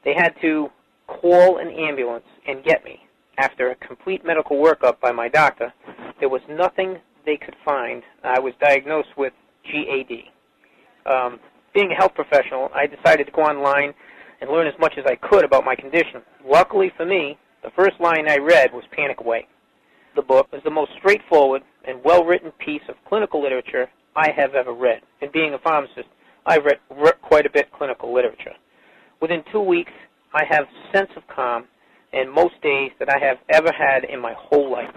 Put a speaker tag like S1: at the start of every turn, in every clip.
S1: They had to call an ambulance and get me. After a complete medical workup by my doctor, there was nothing they could find. I was diagnosed with GAD. Being a health professional, I decided to go online and learn as much as I could about my condition. Luckily for me, the first line I read was Panic Away. The book was the most straightforward and well-written piece of clinical literature I have ever read. And being a pharmacist, I've read quite a bit of clinical literature. Within 2 weeks, I have a sense of calm and most days that I have ever had in my whole life.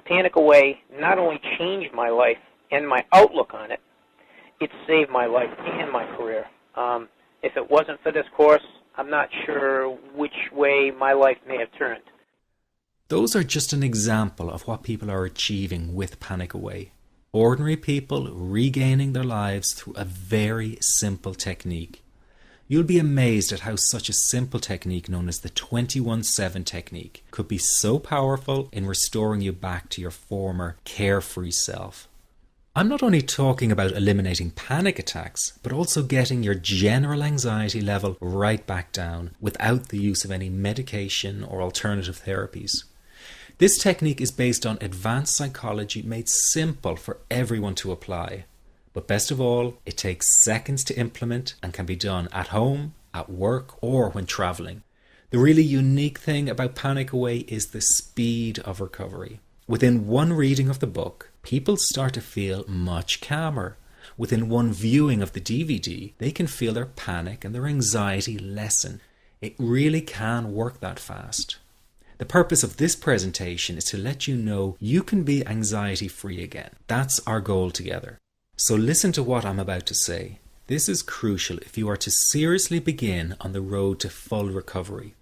S1: Panic Away not only changed my life and my outlook on it, it saved my life and my career. If it wasn't for this course, I'm not sure which way my life may have turned.
S2: Those are just an example of what people are achieving with Panic Away. Ordinary people regaining their lives through a very simple technique. You'll be amazed at how such a simple technique known as the 21-7 technique could be so powerful in restoring you back to your former carefree self. I'm not only talking about eliminating panic attacks, but also getting your general anxiety level right back down without the use of any medication or alternative therapies. This technique is based on advanced psychology made simple for everyone to apply. But best of all, it takes seconds to implement and can be done at home, at work, or when traveling. The really unique thing about Panic Away is the speed of recovery. Within one reading of the book, people start to feel much calmer. Within one viewing of the DVD, they can feel their panic and their anxiety lessen. It really can work that fast. The purpose of this presentation is to let you know you can be anxiety-free again. That's our goal together. So listen to what I'm about to say. This is crucial if you are to seriously begin on the road to full recovery.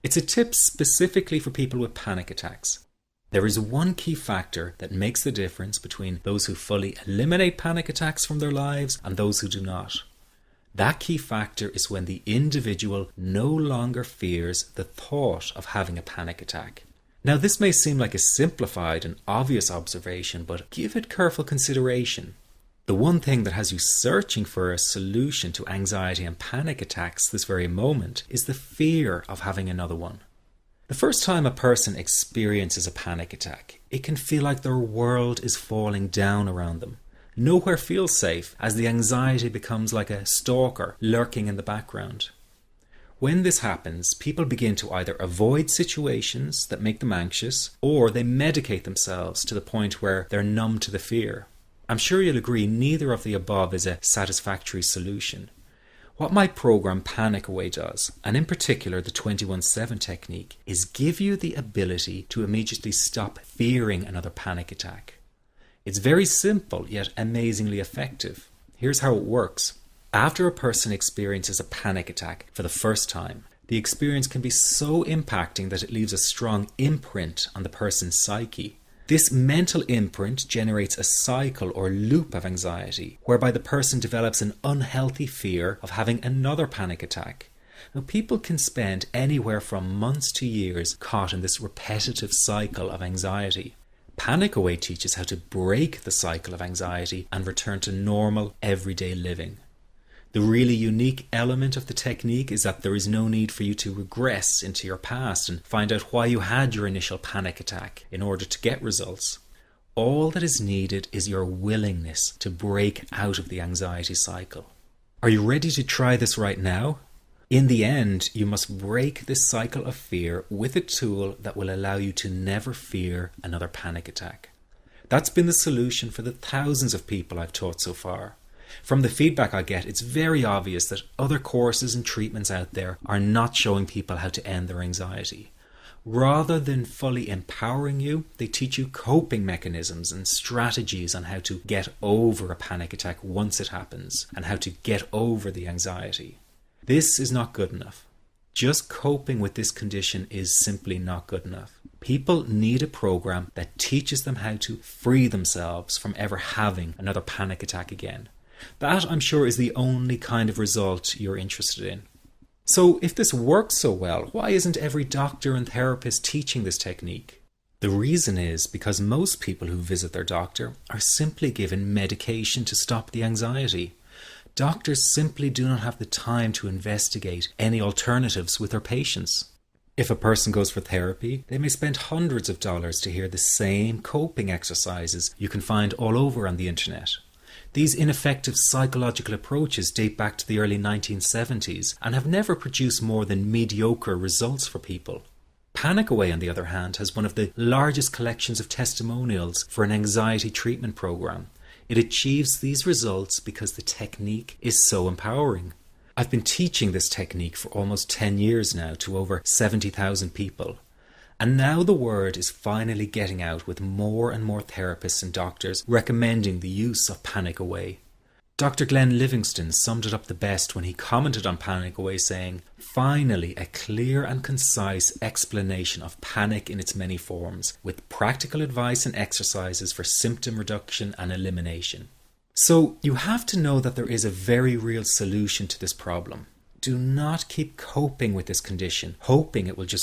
S2: It's a tip specifically for people with panic attacks. There is one key factor that makes the difference between those who fully eliminate panic attacks from their lives and those who do not. That key factor is when the individual no longer fears the thought of having a panic attack. Now, this may seem like a simplified and obvious observation, but give it careful consideration. The one thing that has you searching for a solution to anxiety and panic attacks this very moment is the fear of having another one. The first time a person experiences a panic attack, it can feel like their world is falling down around them. Nowhere feels safe as the anxiety becomes like a stalker lurking in the background. When this happens, people begin to either avoid situations that make them anxious, or they medicate themselves to the point where they're numb to the fear. I'm sure you'll agree neither of the above is a satisfactory solution. What my program Panic Away does, and in particular the 21-7 technique, is give you the ability to immediately stop fearing another panic attack. It's very simple yet amazingly effective. Here's how it works. After a person experiences a panic attack for the first time, the experience can be so impacting that it leaves a strong imprint on the person's psyche. This mental imprint generates a cycle or loop of anxiety, whereby the person develops an unhealthy fear of having another panic attack. Now, people can spend anywhere from months to years caught in this repetitive cycle of anxiety. Panic Away teaches how to break the cycle of anxiety and return to normal, everyday living. The really unique element of the technique is that there is no need for you to regress into your past and find out why you had your initial panic attack in order to get results. All that is needed is your willingness to break out of the anxiety cycle. Are you ready to try this right now? In the end, you must break this cycle of fear with a tool that will allow you to never fear another panic attack. That's been the solution for the thousands of people I've taught so far. From the feedback I get, it's very obvious that other courses and treatments out there are not showing people how to end their anxiety. Rather than fully empowering you, they teach you coping mechanisms and strategies on how to get over a panic attack once it happens and how to get over the anxiety. This is not good enough. Just coping with this condition is simply not good enough. People need a program that teaches them how to free themselves from ever having another panic attack again. That, I'm sure, is the only kind of result you're interested in. So if this works so well, why isn't every doctor and therapist teaching this technique? The reason is because most people who visit their doctor are simply given medication to stop the anxiety. Doctors simply do not have the time to investigate any alternatives with their patients. If a person goes for therapy, they may spend hundreds of dollars to hear the same coping exercises you can find all over on the internet. These ineffective psychological approaches date back to the early 1970s and have never produced more than mediocre results for people. Panic Away, on the other hand, has one of the largest collections of testimonials for an anxiety treatment program. It achieves these results because the technique is so empowering. I've been teaching this technique for almost 10 years now to over 70,000 people. And now the word is finally getting out, with more and more therapists and doctors recommending the use of Panic Away. Dr. Glenn Livingston summed it up the best when he commented on Panic Away, saying, "Finally, a clear and concise explanation of panic in its many forms, with practical advice and exercises for symptom reduction and elimination." So you have to know that there is a very real solution to this problem. Do not keep coping with this condition, hoping it will just